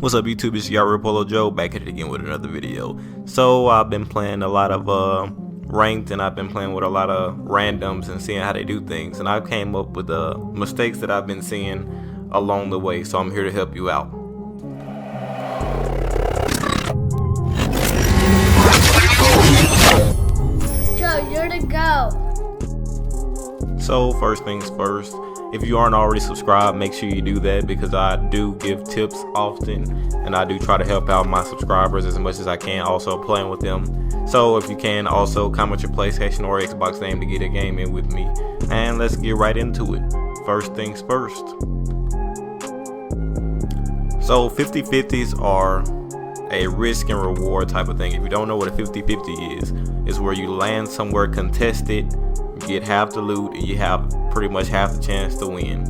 What's up YouTube, it's your Polo Joe back at it again with another video. So I've been playing a lot of ranked, and I've been playing with a lot of randoms and seeing how they do things, and I came up with mistakes that I've been seeing along the way, so I'm here to help you out. Joe, you're the go. So first things first, if you aren't already subscribed, make sure you do that, because I do give tips often and I do try to help out my subscribers as much as I can, also playing with them. So if you can, also comment your PlayStation or Xbox name to get a game in with me, and let's get right into it. First things first. So 50-50s are a risk and reward type of thing. If you don't know what a 50-50 is where you land somewhere contested, get half the loot, and you have pretty much half the chance to win.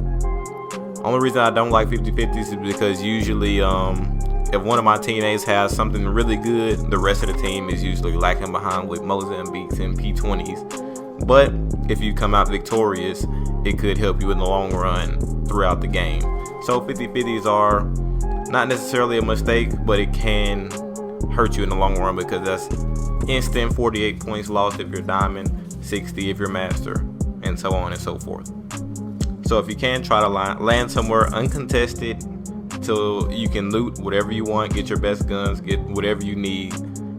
Only reason I don't like 50-50s is because usually if one of my teammates has something really good, the rest of the team is usually lacking behind with Mozambiques and P20s. But if you come out victorious, it could help you in the long run throughout the game. So 50-50s are not necessarily a mistake, but it can hurt you in the long run, because that's instant 48 points lost if you're diamond, 60 if you're master, and so on and so forth. So if you can, try to land somewhere uncontested till you can loot whatever you want, get your best guns, get whatever you need,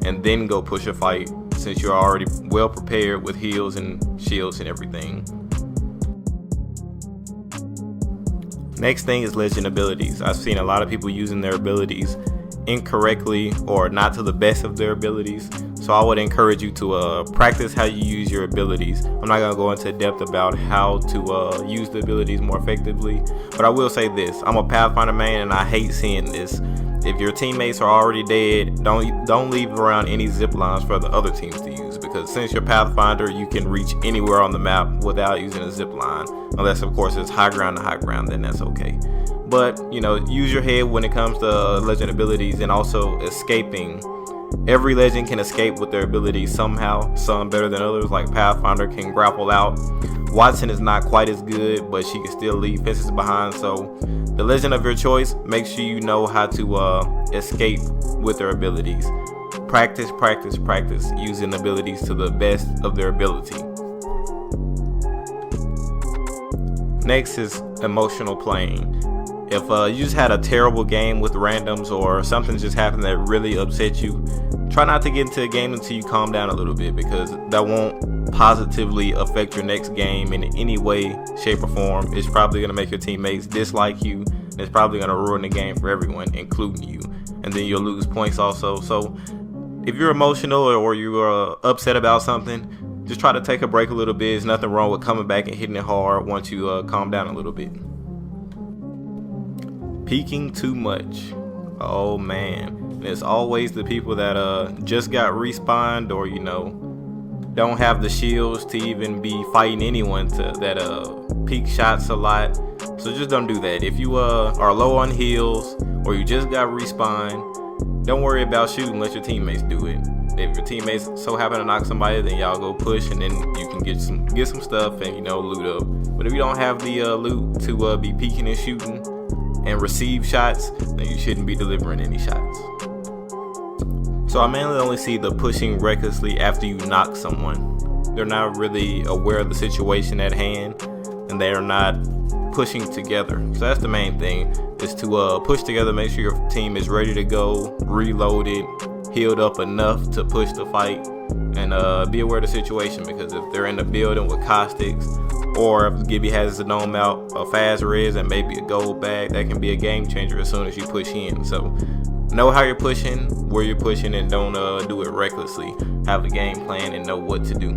and then go push a fight, since you're already well prepared with heals and shields and everything. Next thing is legend abilities. I've seen a lot of people using their abilities incorrectly or not to the best of their abilities. So I would encourage you to practice how you use your abilities. I'm not going to go into depth about how to use the abilities more effectively, but I will say this. I'm a Pathfinder main, and I hate seeing this. If your teammates are already dead, don't leave around any zip lines for the other teams to use, because since you're Pathfinder, you can reach anywhere on the map without using a zip line, unless of course it's high ground to high ground, then that's okay. But you know, use your head when it comes to legend abilities, and also escaping. Every legend can escape with their abilities somehow, some better than others. Like Pathfinder can grapple out. Watson is not quite as good, but she can still leave fences behind. So the legend of your choice, make sure you know how to escape with their abilities. Practice using abilities to the best of their ability. Next is emotional playing. If you just had a terrible game with randoms, or something just happened that really upset you, try not to get into a game until you calm down a little bit, because that won't positively affect your next game in any way, shape, or form. It's probably going to make your teammates dislike you, and it's probably going to ruin the game for everyone, including you, and then you'll lose points also. So if you're emotional or you're upset about something, just try to take a break a little bit. There's nothing wrong with coming back and hitting it hard once you calm down a little bit. Peeking too much. Oh man, there's always the people that just got respawned, or you know, don't have the shields to even be fighting anyone that peek shots a lot. So just don't do that. If you are low on heals, or you just got respawned, don't worry about shooting, let your teammates do it. If your teammates so happen to knock somebody, then y'all go push, and then you can get some stuff and, you know, loot up. But if you don't have the loot to be peeking and shooting and receive shots, then you shouldn't be delivering any shots. So I mainly only see the pushing recklessly after you knock someone. They're not really aware of the situation at hand, and they are not pushing together. So that's the main thing, is to push together, make sure your team is ready to go, reloaded, healed up enough to push the fight, and be aware of the situation, because if they're in the building with caustics, or if Gibby has a dome out, a fast res, and maybe a gold bag, that can be a game changer as soon as you push in. So know how you're pushing, where you're pushing, and don't do it recklessly. Have a game plan and know what to do.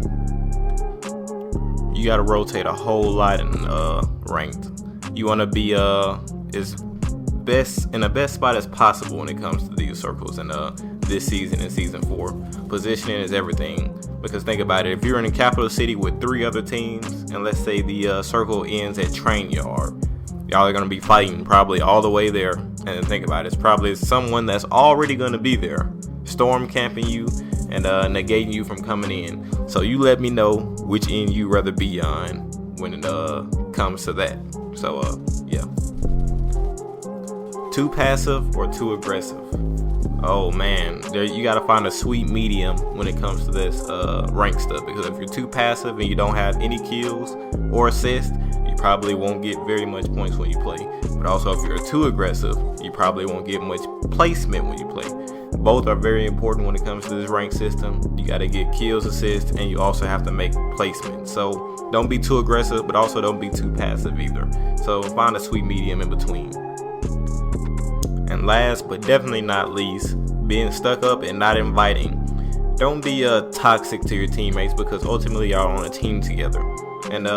You gotta rotate a whole lot in ranked. You wanna be as best in the best spot as possible when it comes to these circles, and this season in season 4. Positioning is everything, because think about it. If you're in a capital city with 3 other teams, and let's say the circle ends at Train Yard, y'all are going to be fighting probably all the way there. And think about it, it's probably someone that's already going to be there, storm camping you and negating you from coming in. So you let me know which end you rather be on when it comes to that. So yeah. too passive or too aggressive. Oh man, you gotta find a sweet medium when it comes to this rank stuff, because if you're too passive and you don't have any kills or assists, you probably won't get very much points when you play. But also if you're too aggressive, you probably won't get much placement when you play. Both are very important when it comes to this rank system. You gotta get kills, assists, and you also have to make placement. So don't be too aggressive, but also don't be too passive either. So find a sweet medium in between. And last but definitely not least, being stuck up and not inviting. Don't be toxic to your teammates, because ultimately y'all are on a team together. And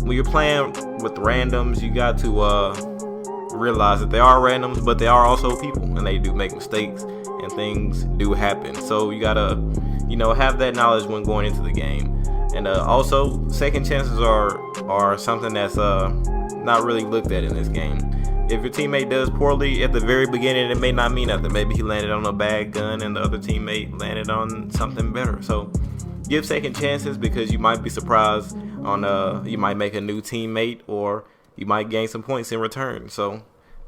when you're playing with randoms, you got to realize that they are randoms, but they are also people, and they do make mistakes and things do happen. So you gotta, have that knowledge when going into the game. And also, second chances are something that's not really looked at in this game. If your teammate does poorly at the very beginning, it may not mean nothing. Maybe he landed on a bad gun and the other teammate landed on something better. So give second chances, because you might be surprised on you might make a new teammate, or you might gain some points in return. So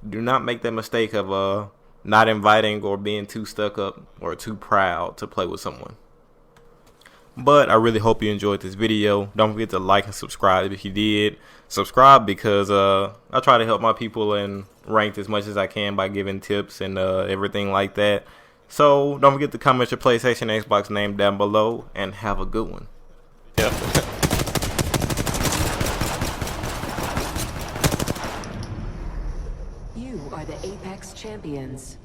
do not make that mistake of not inviting or being too stuck up or too proud to play with someone. But I really hope you enjoyed this video. Don't forget to like and subscribe if you did. Subscribe because I try to help my people in ranked as much as I can by giving tips and everything like that. So don't forget to comment your PlayStation, Xbox name down below, and have a good one. Yep. You are the Apex Champions.